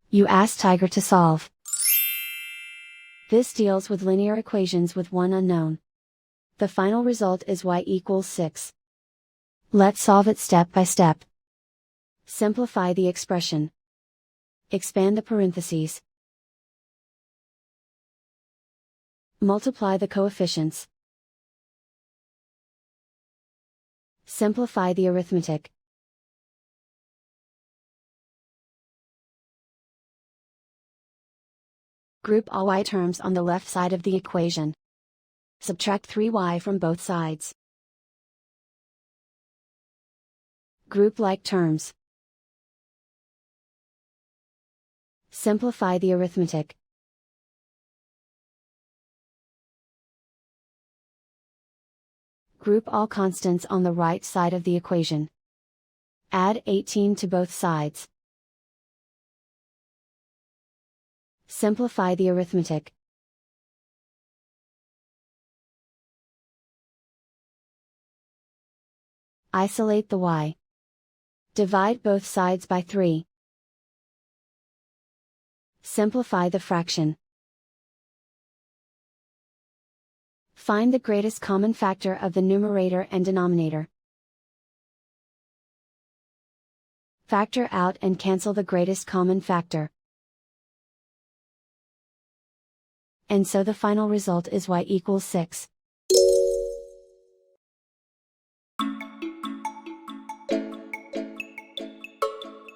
You ask Tiger to solve. This deals with linear equations with one unknown. The final result is y equals 6. Let's solve it step by step. Simplify the expression. Expand the parentheses. Multiply the coefficients. Simplify the arithmetic. Group all y terms on the left side of the equation. Subtract 3y from both sides. Group like terms. Simplify the arithmetic. Group all constants on the right side of the equation. Add 18 to both sides. Simplify the arithmetic. Isolate the y. Divide both sides by 3. Simplify the fraction. Find the greatest common factor of the numerator and denominator. Factor out and cancel the greatest common factor. And so the final result is y equals 6.